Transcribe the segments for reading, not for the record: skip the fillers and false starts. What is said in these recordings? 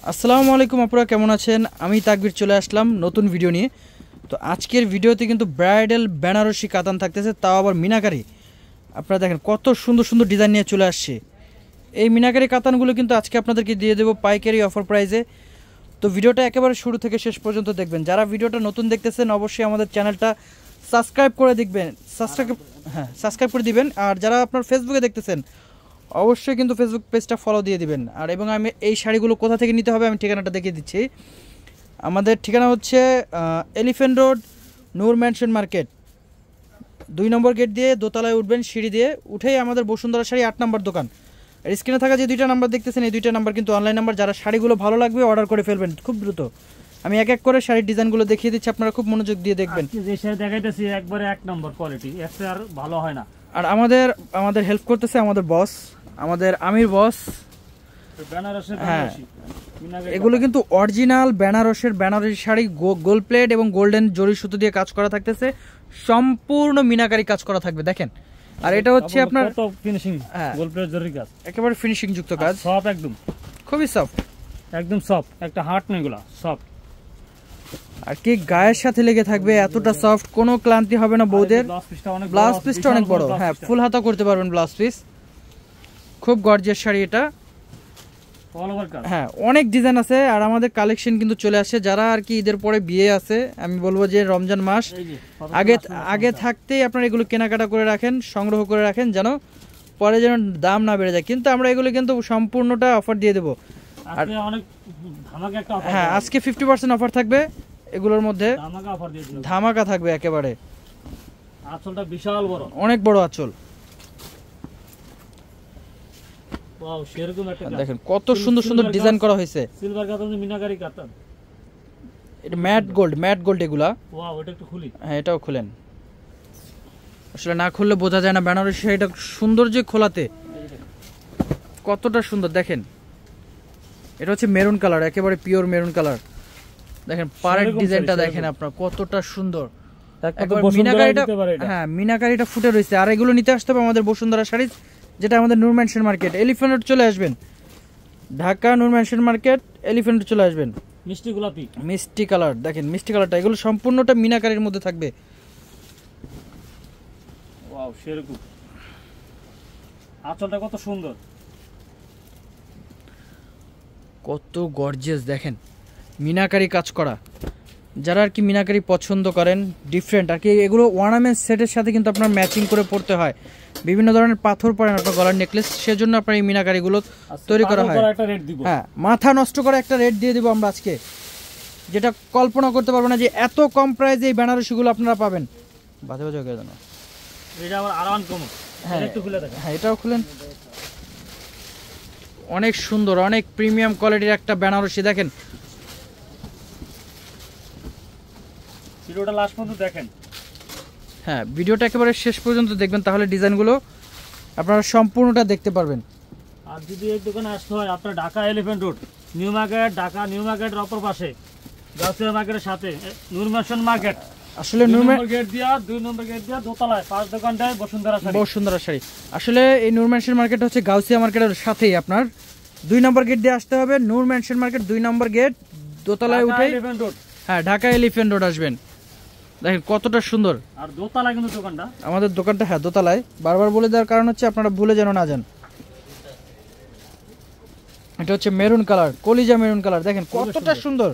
আসসালামু আলাইকুম, আপনারা কেমন আছেন? আমি তাকবীর চলে আসলাম নতুন ভিডিও নিয়ে। তো আজকের ভিডিওতে কিন্তু ব্রাইডাল বেনারসি কাতান থাকতেছে, তাও আবার মিনাকারি। আপনারা দেখেন কত সুন্দর সুন্দর ডিজাইন নিয়ে চলে আসছে। এই মিনাকারি কাতানগুলো কিন্তু আজকে আপনাদেরকে দিয়ে দেবো পাইকারি অফার প্রাইসে। তো ভিডিওটা একেবারে শুরু থেকে শেষ পর্যন্ত দেখবেন। যারা ভিডিওটা নতুন দেখতেছেন অবশ্যই আমাদের চ্যানেলটা সাবস্ক্রাইব করে দেখবেন, সাবস্ক্রাইব করে দিবেন। আর যারা আপনার ফেসবুকে দেখতেছেন অবশ্যই কিন্তু ফেসবুক পেজটা ফলো দিয়ে দিবেন। আর এবং আমি এই শাড়িগুলো কোথা থেকে নিতে হবে আমি ঠিকানাটা দেখিয়ে দিচ্ছি। আমাদের ঠিকানা হচ্ছে এলিফ্যান্ট রোড, নূর ম্যানশন মার্কেট, 2 নম্বর গেট দিয়ে দোতলায় উঠবেন, সিঁড়ি দিয়ে উঠেই আমাদের বসুন্ধরা শাড়ি 8 নম্বর দোকান। আর স্ক্রিনে থাকা যে 2টা নাম্বার দেখতেছেন এই 2টা নাম্বার কিন্তু অনলাইন নাম্বার। যারা শাড়িগুলো ভালো লাগবে অর্ডার করে ফেলবেন খুব দ্রুত। আমি এক এক করে শাড়ির ডিজাইনগুলো দেখিয়ে দিচ্ছি, আপনারা খুব মনোযোগ দিয়ে দেখবেন। যে শাড়ি দেখাইতেছি একবারে 1 নম্বর কোয়ালিটি, এর আর ভালো হয় না। আর আমাদের হেল্প করতেছে আমাদের বস, আমাদের আমির বস। বেনারসের বেনারসি এগুলো কিন্তু অরিজিনাল বেনারসের বেনারসি শাড়ি, গোল্ড প্লেট এবং গোল্ডেন জরি সুতো দিয়ে কাজ করা থাকতেছে, সম্পূর্ণ মিনাকারি কাজ করা থাকবে দেখেন। আর এটা হচ্ছে আপনার কত ফিনিশিং, গোল্ড প্লেট জরি কাজ, একেবারে ফিনিশিং যুক্ত কাজ, সফট একদম, খুবই সফট, একদম সফট, একটা হার্ট নেই এগুলা সফট। আর কি গায়ের সাথে লেগে থাকবে, এতটা সফট, কোনো ক্লান্তি হবে না বউদের। ব্লাউজ পিসটা অনেক বড়, হ্যাঁ ফুল হাতা করতে পারবেন ব্লাউজ পিস। খুব গর্জিয়াস শাড়ি এটা, হ্যাঁ অনেক ডিজাইন আছে। আর আমাদের কালেকশন কিন্তু চলে আসে, যারা আর কি ঈদের পরে বিয়ে আছে, আমি বলবো যে রমজান মাস আগে থাকতেই আপনারা এগুলো কেনাকাটা করে রাখেন, সংগ্রহ করে রাখেন, যেন পরে যেন দাম না বেড়ে যায়। কিন্তু আমরা এগুলো কিন্তু সম্পূর্ণটা অফার দিয়ে দেবো। আর হ্যাঁ আজকে 50% অফার থাকবে এগুলোর মধ্যে, ধামাকা থাকবে একেবারে। আঁচলটা বিশাল বড়, অনেক বড় আঁচল। ওয়াও, সেরকম একটা দেখেন কত সুন্দর সুন্দর ডিজাইন করা হয়েছে। সিলভার কাতান, মিনাকারি কাতান, এটা ম্যাট গোল্ড এগুলা। ওয়াও, এটা একটু খুলি। হ্যাঁ এটাও খুলেন, আসলে না খুললে বোঝা যায় না বেনারসি শাড়িটা সৌন্দর্য খোলাতে কতটা সুন্দর। দেখেন এটা হচ্ছে মেরুন কালার, একেবারে পিওর মেরুন কালার। দেখেন পাড়ের ডিজাইনটা দেখেন আপনার কতটা সুন্দর। মিনাকারিটা, হ্যাঁ মিনাকারিটা ফুটে রয়েছে। আর এগুলো নিতে আসতে হবে আমাদের বসুন্ধরা শাড়ি, যেটা আমাদের নূর ম্যানশন মার্কেট, এলিফ্যান্ট রোড চলে আসবেন। ঢাকা নূর ম্যানশন মার্কেট, এলিফ্যান্ট রোড চলে আসবেন। মিষ্টি গোলাপি, মিষ্টি কালার, দেখেন মিষ্টি কালারটা, এগুলো সম্পূর্ণটা মিনাকারির মধ্যে থাকবে। ওয়াও, সেরকম আঁচলটা কত সুন্দর, কত গর্জিয়াস। দেখেন মিনাকারি কাজ করা, যারা আর কি মিনাকারি পছন্দ করেন, ডিফারেন্ট আর কি, এগুলো অর্নামেন্ট সেটের সাথে কিন্তু আপনার ম্যাচিং করে পড়তে হয়। বিভিন্ন ধরনের পাথর পরেন আপনার গলার নেকলেস, সেজন্য আপনার এই মিনাকারিগুলো তৈরি করা হয়। হ্যাঁ মাথা নষ্ট করে একটা রেট দিয়ে দিব আমরা আজকে, যেটা কল্পনা করতে পারবেন না যে এত কম প্রাইসে এই বেনারসিগুলো আপনারা পাবেন। বাজে বাজে হয়ে জানো এটা আবার আরো আনকমন। হ্যাঁ একটু খুলে দেখেন, হ্যাঁ এটাও খুলেন। অনেক সুন্দর, অনেক প্রিমিয়াম কোয়ালিটির একটা বেনারসি। দেখেন ভিডিওটা লাস্ট পর্যন্ত দেখেন, হ্যাঁ ভিডিওটা একেবারে শেষ পর্যন্ত দেখবেন, তাহলে ডিজাইনগুলো আপনারা সম্পূর্ণটা দেখতে পারবেন। আর যদি এই দোকানে আসতে হয় আপনার Dhaka elephant road, new market, Dhaka new মার্কেটের অপর পাশে গাউসিয়া মার্কেটের সাথে নূর ম্যানশন মার্কেট, আসলে নূর গেট দিয়া 2 নম্বর গেট দিয়া দোতলায় 5 দোকানটায় বসুন্ধরা শাড়ি। আসলে এই নূর ম্যানশন মার্কেট হচ্ছে গাউসিয়া মার্কেটের সাথেই, আপনার 2 নম্বর গেট দিয়ে আসতে হবে। নূর ম্যানশন মার্কেট 2 নম্বর গেট, দোতলায় উঠে হ্যাঁ ঢাকা এলিফ্যান্ট রোড আসবেন। দেখেন কতটা সুন্দর। আর দোতলায় কিন্তু দোকানটা, আমাদের দোকানটা হ্যাঁ দোতলায়। বারবার বলে দেওয়ার কারণ হচ্ছে আপনারা ভুলে যেন না যান। এটা হচ্ছে মেরুন কালার, কলিজা মেরুন কালার। দেখেন কতটা সুন্দর,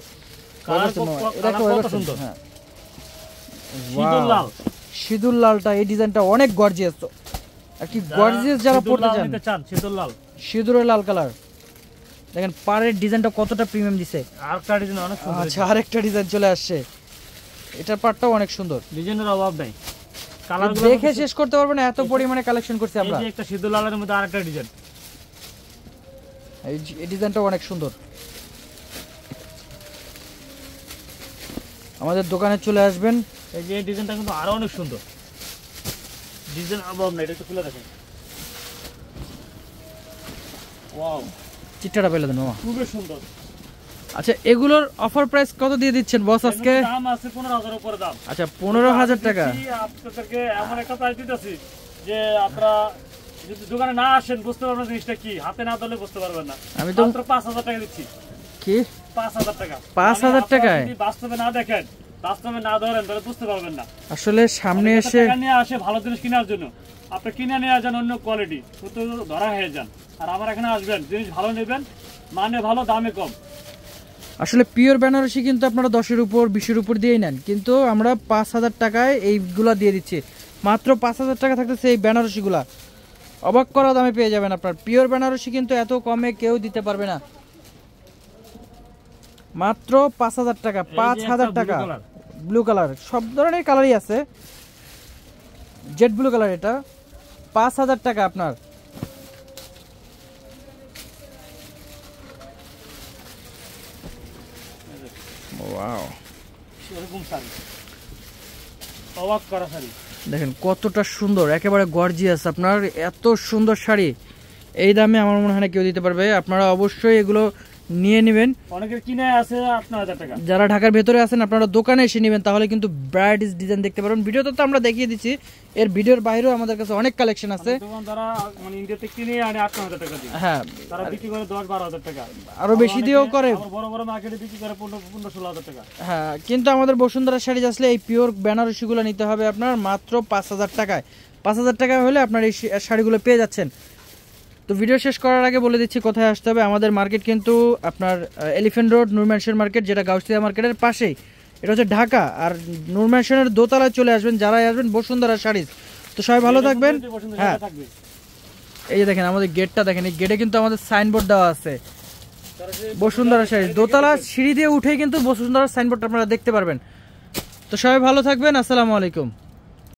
সিঁদুর লালটা, এই ডিজাইনটা অনেক গর্জিয়াস আর কি, গর্জিয়াস যারা পড়তে চান সিঁদুরের লাল কালার। দেখেন পাড়ের ডিজাইনটা কতটা প্রিমিয়াম দিছে। আরেকটা ডিজাইন অনেক সুন্দর, আচ্ছা আরেকটা ডিজাইন চলে আসছে, এটার পার্টটাও অনেক সুন্দর, ডিজাইনের অভাব নাই, কালারগুলো দেখে শেষ করতে পারবে না, এত পরিমাণে কালেকশন করছি আমরা। এই যে একটা সিঁদুর লালের মধ্যে আরেকটা ডিজাইন, এই ডিজাইনটাও অনেক সুন্দর। আমাদের দোকানে চলে আসবেন। এই যে ডিজাইনটা কিন্তু আরো অনেক সুন্দর, ডিজাইন অভাব নাই, এটা একটু খুলে দেখেন। ওয়াও, চিট্টাটা পেলে দেন মামা, খুবই সুন্দর। আচ্ছা এগুলোর অফার প্রাইস কত দিয়ে দিচ্ছেন বস আজকে? দাম আছে 15,000 এর উপরে দাম। আচ্ছা 15,000 টাকা আপনাদেরকে এমন একটা প্রাইস দিতেছি যে আপনারা যদি দোকানে না আসেন বুঝতে পারবেন জিনিসটা কি, হাতে না ধরলে বুঝতে পারবেন না। আমি তো মাত্র 5,000 টাকা দিচ্ছি। কি 5000 টাকা। 5000 টাকায়? যদি বাস্তবে না দেখেন, বাস্তবে না ধরেন তাহলে বুঝতে পারবেন না। আসলে সামনে এসে টাকা নিয়ে আসে ভালো জিনিস কেনার জন্য, আপনি কিনে নিয়ে যান অন্য কোয়ালিটি, তো ধরা হয়ে যান। আর আমার এখানে আসবেন, জিনিস ভালো নেবেন, মানে ভালো, দামে কম। আসলে পিওর বেনারসি কিন্তু আপনারা 10-এর উপর 20-এর উপর দিয়েই নেন, কিন্তু আমরা 5000 টাকায় এইগুলা দিয়ে দিচ্ছি। মাত্র 5000 টাকা থাকতেছে এই বেনারসিগুলা, অবাক করা দামে পেয়ে যাবেন। আপনার পিওর বেনারসি কিন্তু এত কমে কেউ দিতে পারবে না। মাত্র 5000 টাকা, 5000 টাকা। ব্লু কালার, সব ধরনের কালারই আছে, জেড ব্লু কালার, এটা 5000 টাকা আপনার। ওয়াও, এরকম শাড়ি, অবাক করা শাড়ি দেখেন কতটা সুন্দর, একেবারে গর্জিয়াস। আপনার এত সুন্দর শাড়ি এই দামে আমার মনে হয় না কেউ দিতে পারবে। আপনারা অবশ্যই এগুলো নিয়ে নেবেন। অনেকের কিনে আছে 8000 টাকা। যারা ঢাকার ভেতরে আছেন আপনারা দোকানে এসে নেবেন, তাহলে কিন্তু ব্রাইডস ডিজাইন দেখতে পারবেন। ভিডিওতে তো আমরা দেখিয়ে দিচ্ছি, এর ভিডিওর বাইরেও আমাদের কাছে অনেক কালেকশন আছে। যারা মানে ইন্ডিয়াতে কিনে আনে 8000 টাকা দিয়ে, হ্যাঁ, তারা বিক্রি করে 10-12,000 টাকা, আরো বেশি দিয়েও করে। বড় বড় মার্কেটে বিক্রি করে 15-16,000 টাকা। হ্যাঁ, কিন্তু আমাদের বসুন্ধরা শাড়ি আসলে এই পিওর বেনারসিগুলো নিতে হবে আপনার মাত্র 5000 টাকায়। 5000 টাকা হলে আপনার এই শাড়িগুলো পেয়ে যাচ্ছেন। তো ভিডিও শেষ করার আগে বলে দিচ্ছি কোথায় আসতে হবে। আমাদের মার্কেট কিন্তু আপনার এলিফ্যান্ট রোড নূর ম্যানশন মার্কেট, যেটা গাউসিয়া মার্কেটের পাশেই, এটা হচ্ছে ঢাকা। আর নূর ম্যানশনের দোতলায় চলে আসবেন যারাই আসবেন বসুন্ধরা শাড়িজ। তো সবাই ভালো থাকবেন। হ্যাঁ, এই যে দেখেন আমাদের গেটটা দেখেন, এই গেটে কিন্তু আমাদের সাইনবোর্ড দেওয়া আছে বসুন্ধরা শাড়িজ। দোতলা সিঁড়ি দিয়ে উঠেই কিন্তু বসুন্ধরা সাইনবোর্ডটা আপনারা দেখতে পারবেন। তো সবাই ভালো থাকবেন, আসসালামু আলাইকুম।